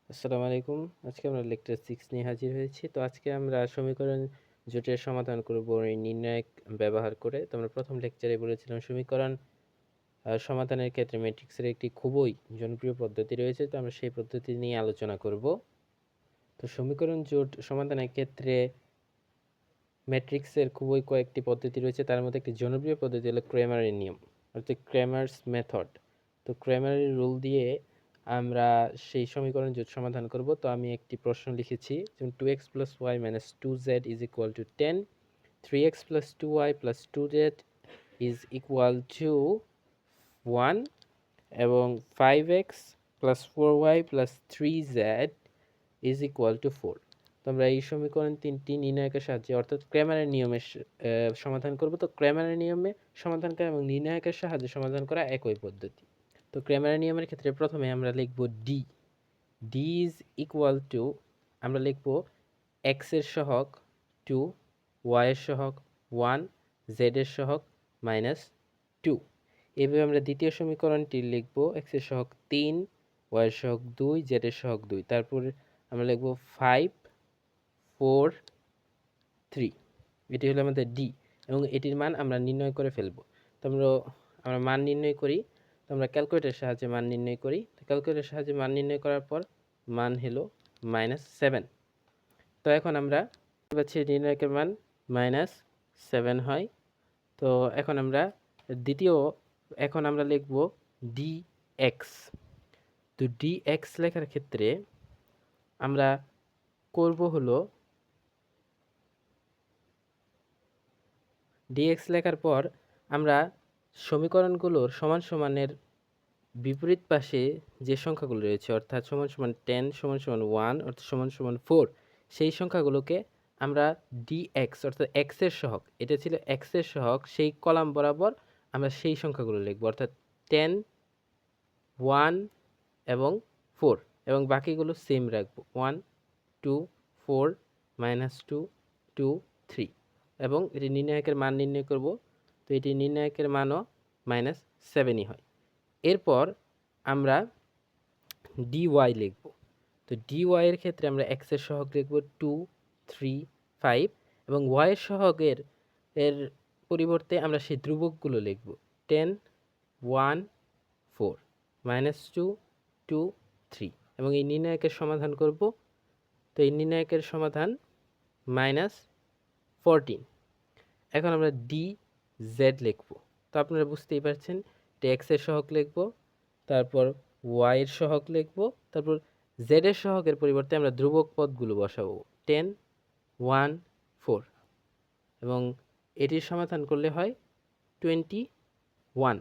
আসসালামু আলাইকুম। আজকে আমরা লেকচার 6 নিয়ে হাজির হয়েছি। তো আজকে আমরা সমীকরণ জোটের সমাধান করব এই নির্ণায়ক ব্যবহার করে। তো আমরা প্রথম লেকচারে বলেছিলাম সমীকরণ সমাধানের ক্ষেত্রে ম্যাট্রিক্সের একটি খুবই জনপ্রিয় পদ্ধতি রয়েছে। তো আমরা সেই পদ্ধতি নিয়ে আলোচনা করব। তো সমীকরণ জোট সমাধানের ক্ষেত্রে ম্যাট্রিক্সের খুবই কয়েকটি পদ্ধতি রয়েছে। তার মধ্যে একটি জনপ্রিয় পদ্ধতি হলো ক্রেমারের নিয়ম, অর্থাৎ ক্রেমার্স মেথড। তো ক্রেমারের রুল দিয়ে আমরা সেই সমীকরণ জোট সমাধান করব। তো আমি একটি প্রশ্ন লিখেছি, যেমন 2x + y - 2z = 10, 3x + 2y + 2z = 1 এবং 5x + 4y + 3z = 4। তো আমরা এই সমীকরণ তিনটি নির্ণায়কের সাহায্যে অর্থাৎ ক্রেমারের নিয়মে সমাধান করব। তো ক্রেমারের নিয়মে সমাধান করা এবং নির্ণায়কের সাহায্যে সমাধান করা একই পদ্ধতি। তো ক্রেমারের নিয়মের ক্ষেত্রে প্রথমে আমরা লিখব D. D is equal two, আমরা লিখব এক্স এর সহগ 2, ওয়াই এর সহগ 1, জেড এর সহগ -2। এভাবে আমরা দ্বিতীয় সমীকরণটি লিখব এক্স এর সহগ 3, ওয়াই এর সহগ 2, জেড এর সহগ 2। তারপর আমরা লিখব 5, 4, 3। এটি হলো আমাদের ডি এবং এটির মান আমরা নির্ণয় করে ফেলব। তো আমরা মান নির্ণয় করি। তো আমরা ক্যালকুলেটরের সাহায্যে মান নির্ণয় করি। তো ক্যালকুলেটরের সাহায্যে মান নির্ণয় করার পর মান হলো -7। তো এখন আমরা পাচ্ছি নির্ণায়কের মান -7 হয়। তো এখন আমরা এখন আমরা লিখব dx। তো dx লেখার ক্ষেত্রে আমরা করব হলো dx লেখার পর আমরা সমীকরণগুলোর সমান সমানের বিপরীত পাশে যে সংখ্যাগুলো রয়েছে, অর্থাৎ সমান সমান 10, সমান সমান 1, অর্থাৎ সমান সমান 4, সেই সংখ্যাগুলোকে আমরা dx অর্থাৎ x এর সহগ, এটা ছিল x এর সহগ, সেই কলাম বরাবর আমরা সেই সংখ্যাগুলো লিখব, অর্থাৎ 10, 1 এবং 4 এবং বাকিগুলো সেম রাখবো, 1, 2, 4, -2, 2, 3 এবং এটি নির্ণায়কের মান নির্ণয় করব। তো এটি নির্ণায়কের মানও -7ই হয়। এরপর আমরা dy লিখব। তো dy এর ক্ষেত্রে আমরা x এর সহগ লিখব 2, 3, 5 এবং y এর সহগের পরিবর্তে আমরা সেই ধ্রুবকগুলো লিখব, 10, 1, 4, -2, 2, 3 এবং এই নির্ণায়কের সমাধান করব। তো এই নির্ণায়কের সমাধান -14। এখন আমরা dz লিখব। তো আপনারা বুঝতেই পারছেন, এটা x এর সহগ লিখব, তারপর y এর সহগ লিখব, তারপর z এর সহগের পরিবর্তে আমরা ধ্রুবক পদগুলো বসাবো, 10, 1, 4 এবং এটির সমাধান করলে হয় 21।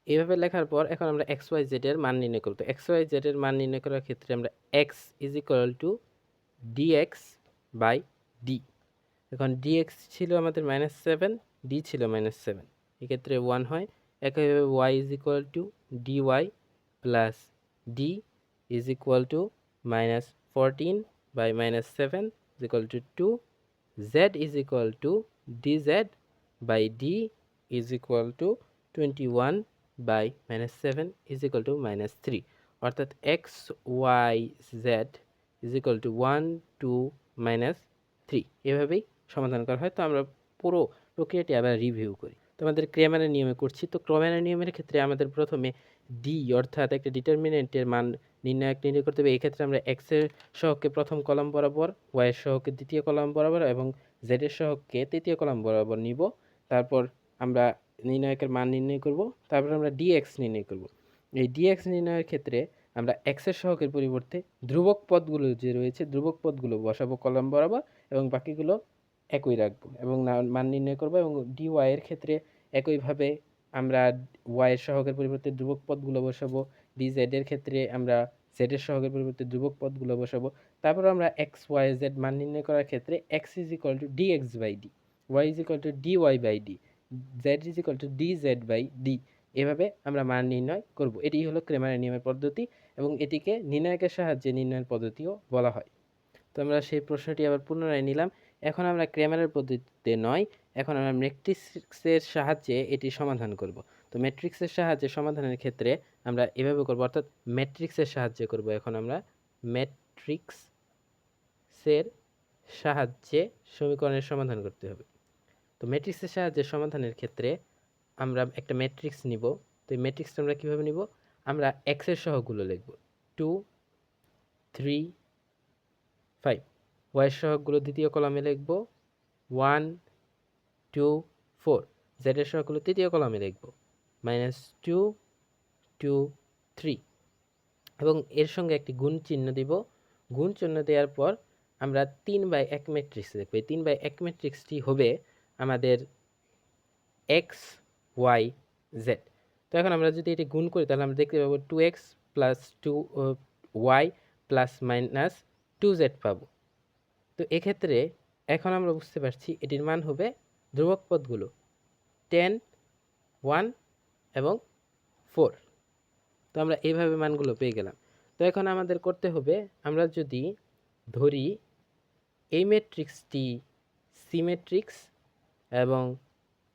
এইভাবে লেখার পর এখন আমরা এক্স ওয়াই জেড এর মান নির্ণয় করব। তো এক্স ওয়াই জেড এর মান নির্ণয় করার ক্ষেত্রে আমরা x dx বাই d। এখন dx ছিল আমাদের -7, d ছিল -7, এক্ষেত্রে 1 হয়। একইভাবে y dy plus d -14 by -7 2, z dz by d 21 by -7 -3, অর্থাৎ x y z 1, 2, -3 এভাবেই সমাধান করা হয়। তো আমরা পুরো প্রক্রিয়াটি আবার রিভিউ করি। তো আমাদের ক্রেমারের নিয়মে করছি। তো ক্রেমারের নিয়মের ক্ষেত্রে আমাদের প্রথমে ডি অর্থাৎ একটা ডিটারমিনেন্টের মান নির্ণয় করতে হবে। এই ক্ষেত্রে আমরা এক্স এর সহগকে প্রথম কলাম বরাবর, ওয়াই এর সহগকে দ্বিতীয় কলাম বরাবর এবং জেড এর সহগকে তৃতীয় কলাম বরাবর নিব। তারপর আমরা নির্ণায়কের মান নির্ণয় করব। তারপর আমরা ডিএক্স নির্ণয় করব। এই ডিএক্স নির্ণয়ের ক্ষেত্রে আমরা এক্স এর সহগের পরিবর্তে ধ্রুবক পদগুলো যে রয়েছে, ধ্রুবক পদগুলো বসাবো কলাম বরাবর এবং বাকিগুলো একই রাখবো এবং মান নির্ণয় করব। এবং ডিওয়াই এর ক্ষেত্রে একইভাবে আমরা ওয়াই এর সহগের পরিবর্তে ধ্রুবক পদগুলো বসাবো। ডিজেড এর ক্ষেত্রে আমরা জেড এর সহগের পরিবর্তে ধ্রুবক পদগুলো বসাবো। তারপর আমরা এক্স ওয়াই জেড মান নির্ণয় করার ক্ষেত্রে x dx by d, y dy by d, z dz by d, এভাবে আমরা মান নির্ণয় করব। এটি হলো ক্রেমারের নিয়মের পদ্ধতি এবং এটিকে নির্ণায়কের সাহায্যে নির্ণয়ের পদ্ধতিও বলা হয়। তো আমরা সেই প্রশ্নটি আবার পুনরায় নিলাম। এখন আমরা ক্রেমারের পদ্ধতিতে নয়, এখন আমরা ম্যাট্রিক্সের সাহায্যে এটি সমাধান করব। তো ম্যাট্রিক্সের সাহায্যে সমাধানের ক্ষেত্রে আমরা এভাবে করব, অর্থাৎ ম্যাট্রিক্সের সাহায্যে করব এখন আমরা ম্যাট্রিক্সের সাহায্যে সমীকরণের সমাধান করতে হবে। তো ম্যাট্রিক্সের সাহায্যে সমাধানের ক্ষেত্রে আমরা একটা ম্যাট্রিক্স নিব। তো এই ম্যাট্রিক্সটা আমরা কীভাবে নিব? আমরা এক্সের সহগগুলো লিখব 2 3 5, ওয়াইয়ের সহগগুলো দ্বিতীয় কলামে লিখব 1 2 4, জেডের সহগগুলো তৃতীয় কলামে লিখব -2 2 3, এবং এর সঙ্গে একটি গুণ চিহ্ন দিব। গুণ চিহ্ন দেওয়ার পর আমরা 3/1 ম্যাট্রিক্স লিখব। এই 3/1 ম্যাট্রিক্সটি হবে আমাদের এক্স ওয়াই জেড। তো এখন আমরা যদি এটি গুণ করি তাহলে আমরা দেখতে পাবো 2x plus 2y plus minus 2z পাবো। তো এক্ষেত্রে এখন আমরা বুঝতে পারছি এটির মান হবে ধ্রুবক পদগুলো 10 1 এবং 4। তো আমরা এইভাবে মানগুলো পেয়ে গেলাম। তো এখন আমাদের করতে হবে, আমরা যদি ধরি এই ম্যাট্রিক্সটি সি ম্যাট্রিক্স এবং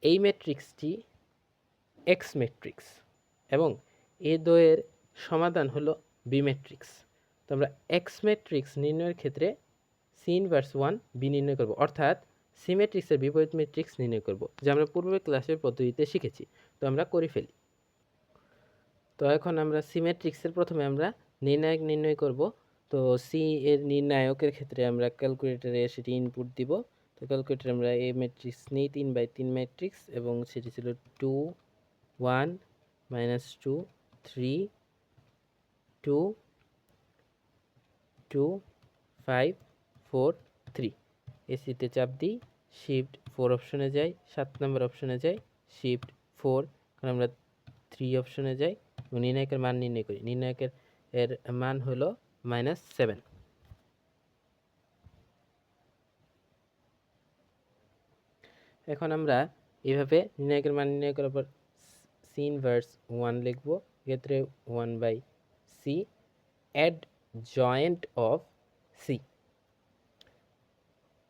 এই ম্যাট্রিক্সটি এক্স ম্যাট্রিক্স এবং এই দ্বয়ের সমাধান হলো বি ম্যাট্রিক্স। তো আমরা এক্স ম্যাট্রিক্স নির্ণয়ের ক্ষেত্রে সি ইনভার্স 1 বি নির্ণয় করব, অর্থাৎ সি ম্যাট্রিক্সের বিপরীত ম্যাট্রিক্স নির্ণয় করব, যা আমরা পূর্বের ক্লাসের পদ্ধতিতে শিখেছি। তো আমরা করে ফেলি। তো এখন আমরা সি ম্যাট্রিক্সের প্রথমে আমরা নির্ণায়ক নির্ণয় করব। তো সি এর নির্ণায়কের ক্ষেত্রে আমরা ক্যালকুলেটরে সেটি ইনপুট দিব। তো ক্যালকুলেটরে আমরা এ ম্যাট্রিক্স নিই 3/3 ম্যাট্রিক্স, এবং সেটি ছিল 2 1 -2 3 2 2 5 4 3। এসিতে চাপ দিই, শিফট 4 অপশনে যাই, 7 নম্বর অপশনে যাই, শিফট 4, কারণ আমরা 3 অপশনে যাই এবং নির্ণায়কের মান নির্ণয় করি। নির্ণায়কের মান হলো -7। এখন আমরা এইভাবে নির্ণায়কের মান নির্ণয় করার পর সি ইনভার্স 1 লিখব, এক্ষেত্রে 1/c add joint of C.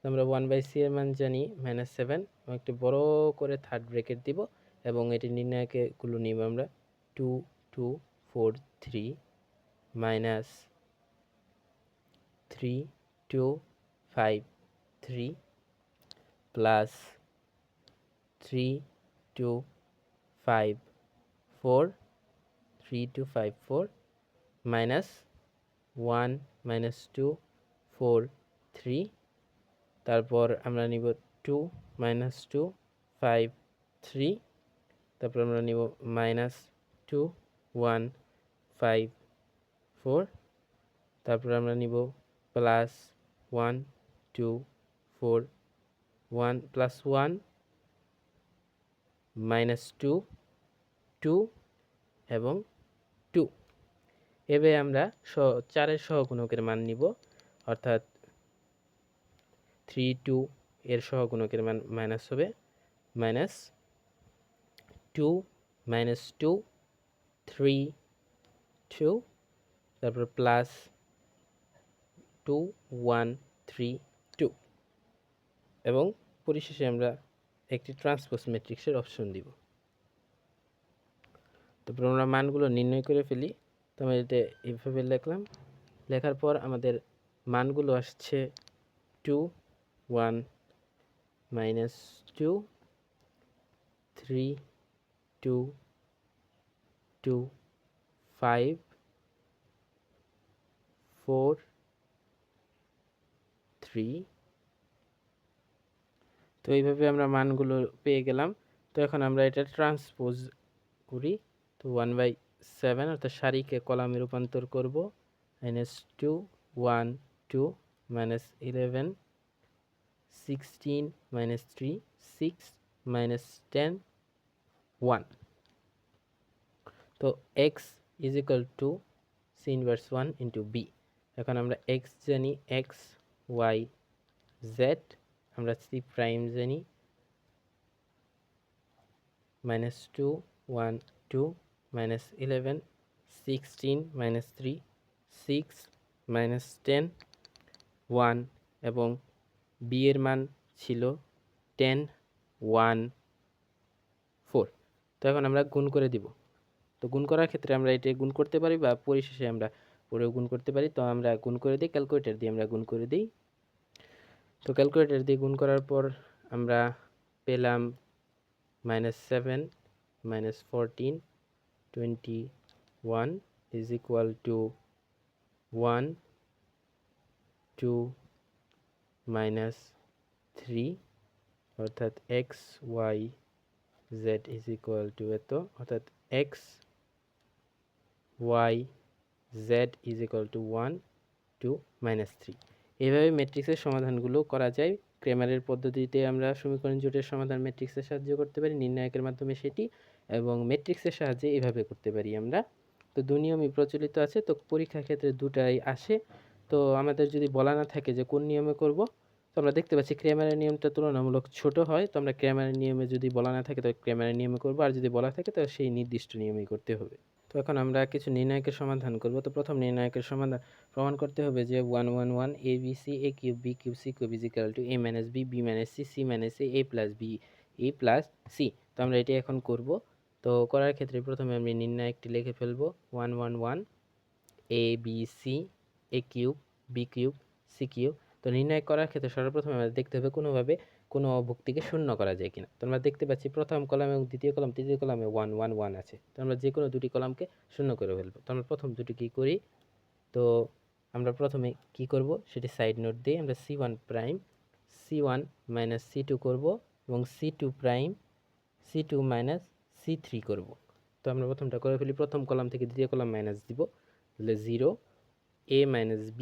আমরা 1/c এর মান জানি -7, এবং একটু বড় করে থার্ড ব্রেকেট দিব, এবং এটি নির্ণায়কগুলো নিব আমরা 2 2 4 3 -3 2 5 3 প্লাস 3 2 5 4 3 2 5 4 -1 -2 4 3, তারপর আমরা নিব 2 -2 5 3, তারপর আমরা নিব -2 1 5 4, তারপর আমরা নিব +1 2 4 1 +1 -2 2 এবং 2। এভাবে আমরা 4 এর সহগুণকের মান নিব, অর্থাৎ 3 2 এর সহগুণকের মান মাইনাস হবে -2 -2 3 2, তারপর +2 1 3 2, এবং পরিশেষে আমরা একটি ট্রান্সপোজ ম্যাট্রিক্সের অপশন দিব। তারপর আমরা মানগুলো নির্ণয় করে ফেলি। তো আমরা এটা এইভাবে লিখলাম, লেখার পর আমাদের মানগুলো আসছে 2 1 -2 3 2 2 5 4 3। তো এইভাবে আমরা মানগুলো পেয়ে গেলাম। তো এখন আমরা এটা ট্রান্সপোজ করি। তো 1/7 অর্থাৎ সারিকে কলামে রূপান্তর করব। -2 1 2 -11 16 -3 6 -10 1। তো x is equal to c inverse 1 into b। এখন আমরা x জানি x y z, আমরা c প্রাইম জানি -2 1 2 -11 16 -3 6 -10 1, এবং b এর মান ছিল 10 1 4। তো এখন আমরা গুণ করে দিব। তো গুণ করার ক্ষেত্রে আমরা এটা গুণ করতে পারি, বা পরিশেষে আমরা পরেও গুণ করতে পারি। তো আমরা গুণ করে দিই, ক্যালকুলেটর দিয়ে আমরা গুণ করে দিই। তো ক্যালকুলেটর দিয়ে গুণ করার পর আমরা পেলাম -7 -14 21 ইজ ইকুয়াল টু 1 2 -3, অর্থাৎ x y z is equal to এত, অর্থাৎ x y z is equal to 1 2 -3। এইভাবে ম্যাট্রিক্সের সমাধানগুলো করা যায়। ক্রেমারের পদ্ধতিতে আমরা সমীকরণ জোটের সমাধান ম্যাট্রিক্সের সাহায্যে করতে পারি, নির্ণায়কের মাধ্যমে সেটি, এবং ম্যাট্রিক্সের সাহায্যে এভাবে করতে পারি আমরা। তো দুই নিয়মই প্রচলিত আছে। তো পরীক্ষার ক্ষেত্রে দুটাই আসে। তো আমাদের যদি বলা না থাকে যে কোন নিয়মে করব, তো আমরা দেখতে পাচ্ছি ক্রেমারের নিয়মটা তুলনামূলক ছোট হয়। তো আমরা ক্রেমারের নিয়মে যদি বলা না থাকে, তো ক্রেমারের নিয়মে করব, আর যদি বলা থাকে তো সেই নির্দিষ্ট নিয়মেই করতে হবে। তো এখন আমরা কিছু নির্ণায়কের সমাধান করব। তো প্রথম নির্ণায়কের সমাধান প্রমাণ করতে হবে যে 1 1 1 a b c a cube b cube c cube is equal two a minus b b minus c c minus a plus b a plus c। তো আমরা এটি এখন করব। তো করার ক্ষেত্রে প্রথমে আমি নির্ণায়কটি লিখে ফেলবো 1 1 1 a b c a cube b cube c cube. তো নির্ণয় করার ক্ষেত্রে সর্বপ্রথমে আমাদের দেখতে হবে কোনোভাবে কোনো অভুক্তিকে শূন্য করা যায় কিনা। তো আমরা দেখতে পাচ্ছি প্রথম কলাম এবং দ্বিতীয় কলাম, তৃতীয় কলামে 1 1 1 আছে। তো আমরা যে কোনো দুটি কলামকে শূন্য করে ফেলবো। তো আমরা প্রথম দুটি কী করি, তো আমরা প্রথমে কি করব সেটি সাইড নোট দিয়ে আমরা c1 prime c1 minus c2 করব, এবং c2 prime c2 minus c3 করব। তো আমরা প্রথমটা করে ফেলি। প্রথম কলাম থেকে দ্বিতীয় কলাম মাইনাস দিব, তাহলে 0 a minus b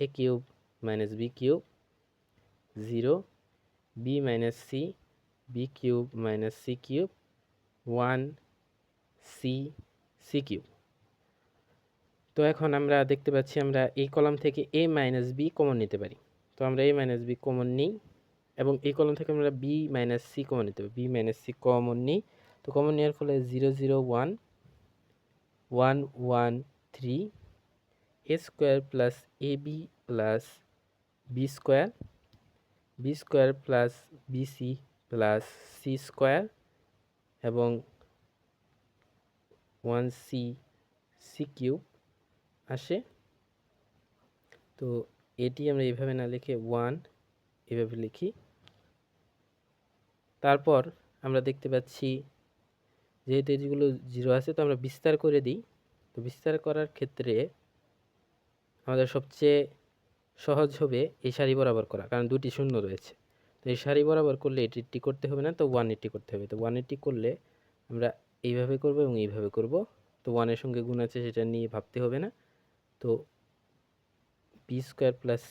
a cube minus b cube, 0 b minus c b cube minus c cube, 1 c c cube. তো এখন আমরা দেখতে পাচ্ছি আমরা এই কলাম থেকে a মাইনাস b কমন নিতে পারি। তো আমরা a মাইনাস b কমন নিই, এবং এই কলাম থেকে আমরা b মাইনাস c কমন নিতে পারি। b মাইনাস c কমন নিই। তো কমন নেওয়ার ফলে 0 0 1 1 1 3 a square plus ab plus b square, b square plus bc plus c square, এবং 1c c কিউব আসে। তো এটি আমরা এইভাবে না লিখে 1 এভাবে লিখি। তারপর আমরা দেখতে পাচ্ছি যেহেতু এগুলো 0 আছে, তো আমরা বিস্তার করে দিই। তো বিস্তার করার ক্ষেত্রে আমাদের সবচেয়ে সহজ হবে এই সারি বরাবর করা, কারণ দুটি শূন্য রয়েছে। তো এই সারি বরাবর করলে এটি করতে হবে না, তো 180 করতে হবে। তো 180 করলে আমরা এইভাবে করব এবং এইভাবে করব। তো 1-এর সঙ্গে গুণ আছে, সেটা নিয়ে ভাবতে হবে না। তো B square plus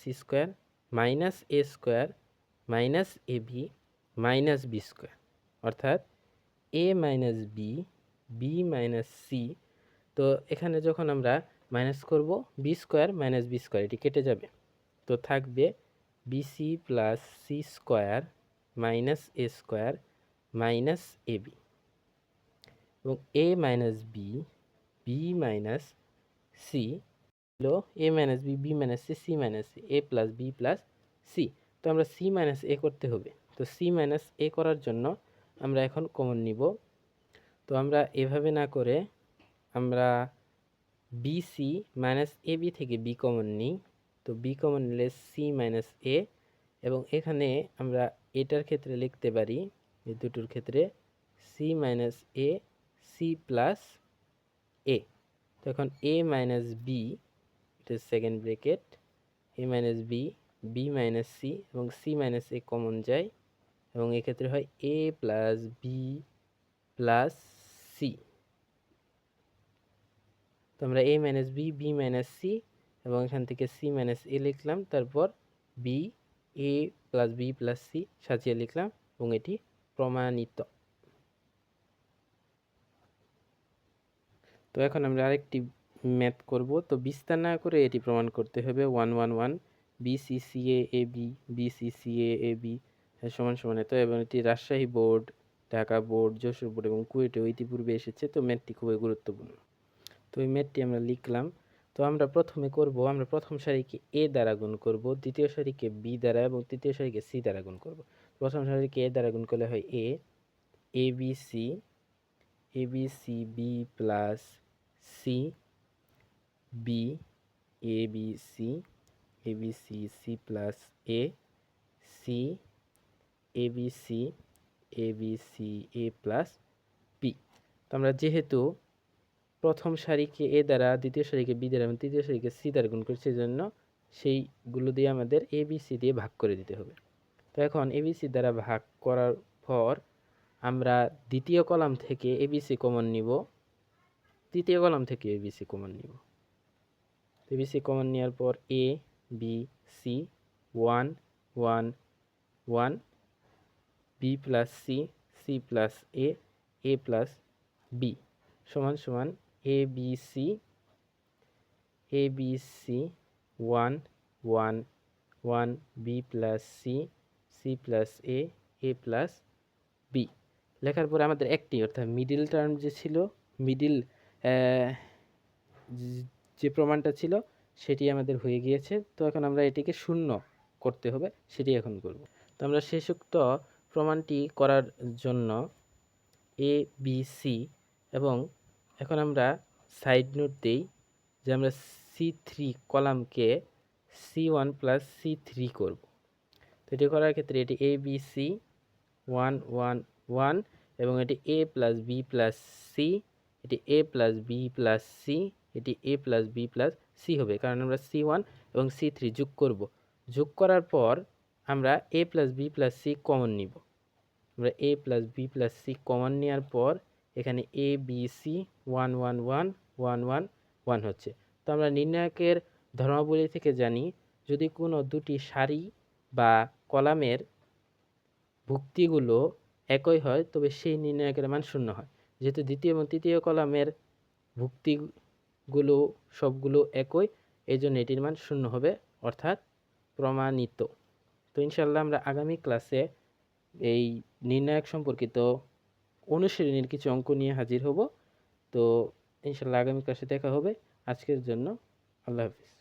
C square minus A square minus A B minus B square, অর্থাৎ A minus B B minus C. তো এখানে যখন আমরা মাইনাস করব, B square minus B square এটি কেটে যাবে। তো থাকবে BC plus C square minus A square minus A B, এবং A minus B B minus C হলো A minus B B minus C C minus C A plus B plus C. তো আমরা C minus এ করতে হবে। তো C minus এ করার জন্য আমরা এখন কমন নিব। তো আমরা এভাবে না করে আমরা বিসি মাইনাস এ বি থেকে বি কমন নিই। তো বি কমন নিলে সি মাইনাস এ, এবং এখানে আমরা এটার ক্ষেত্রে লিখতে পারি, এই দুটোর ক্ষেত্রে C minus A C plus A. তো এখন এ মাইনাস বি, এটা second bracket, A minus B B minus C, এবং সি মাইনাস এ কমন যায়, এবং এক্ষেত্রে হয় A plus B plus C. তো আমরা A minus B B minus C, এবং এখান থেকে সি মাইনাস এ লিখলাম, তারপর B A plus B plus C সাজিয়ে লিখলাম, এবং এটি প্রমাণিত। তো এখন আমরা আরেকটি ম্যাথ করব। তো বিস্তার না করে এটি প্রমাণ করতে হবে। 1 1 1 B C C A B B C C A B সমান সমান এত, এবং এটি Rajshahi board, Dhaka board, Jessore board এবং কুয়েটেও ইতিপূর্বে এসেছে। তো ম্যাথটি খুবই গুরুত্বপূর্ণ। তো এই ম্যাথটি আমরা লিখলাম। তো আমরা প্রথমে করব, আমরা প্রথম সারিকে এ দ্বারা গুণ করব, দ্বিতীয় সারিকে বি দ্বারা, এবং তৃতীয় সারিকে সি দ্বারা গুণ করব। প্রথম সারিকে এ দ্বারা গুণ করলে হয় A A B C B plus C B, A B C, A B C, C plus A, C, A B C, A B C, A plus B. তো আমরা যেহেতু প্রথম সারিকে এ দ্বারা, দ্বিতীয় সারিকে বি দ্বারা এবং তৃতীয় সারিকে সি দ্বারা গুণ করছি, সেজন্য সেইগুলো দিয়ে আমাদের এ বি সি দিয়ে ভাগ করে দিতে হবে। তো এখন এ বি সি দ্বারা ভাগ করার পর আমরা দ্বিতীয় কলাম থেকে এ বি সি কমন নিব, তৃতীয় কলাম থেকে এ বি সি কমন নিব। এ বি সি কমন নেওয়ার পর A B C, 1 1 1, B plus C, C plus A plus B সমান সমান A B C, A B C 1 1 1, B plus C, C plus A plus B. লেখার পরে আমাদের একটি অর্থাৎ মিডিল টার্ম যে ছিল, মিডিল যে প্রমাণটা ছিল সেটি আমাদের হয়ে গিয়েছে। তো এখন আমরা এটিকে শূন্য করতে হবে, সেটি এখন করব। তো আমরা শেষোক্ত প্রমাণটি করার জন্য এ বি সি, এবং এখন আমরা সাইড নোট দিই যে আমরা C3 কলামকে C1 প্লাস C3 করব। তো এটি করার ক্ষেত্রে এটি এ বি সি 1 1 1, এবং এটি এ প্লাস বি প্লাস সি, এটি এ প্লাস বি প্লাস সি, এটি এ প্লাস বি প্লাস সি হবে, কারণ আমরা C1 এবং C3 যোগ করব। যোগ করার পর আমরা A plus B plus C common নিব। আমরা A plus B plus C common নেওয়ার পর এখানে এ বি সি 1 1 1 1 1 1 হচ্ছে। তো আমরা নির্ণায়কের ধর্মাবলী থেকে জানি, যদি কোনো দুটি সারি বা কলামের ভুক্তিগুলো একই হয় তবে সেই নির্ণায়কের মান শূন্য হয়। যেহেতু দ্বিতীয় এবং তৃতীয় কলামের ভুক্তিগুলো সবগুলো একই, এই জন্য এটির মান শূন্য হবে, অর্থাৎ প্রমাণিত। তো ইনশাল্লাহ আমরা আগামী ক্লাসে এই নির্ণায়ক সম্পর্কিত অনুশীলনীর কিছু অঙ্ক নিয়ে হাজির হব। তো ইনশাল্লাহ আগামী ক্লাসে দেখা হবে। আজকের জন্য আল্লাহ হাফিজ।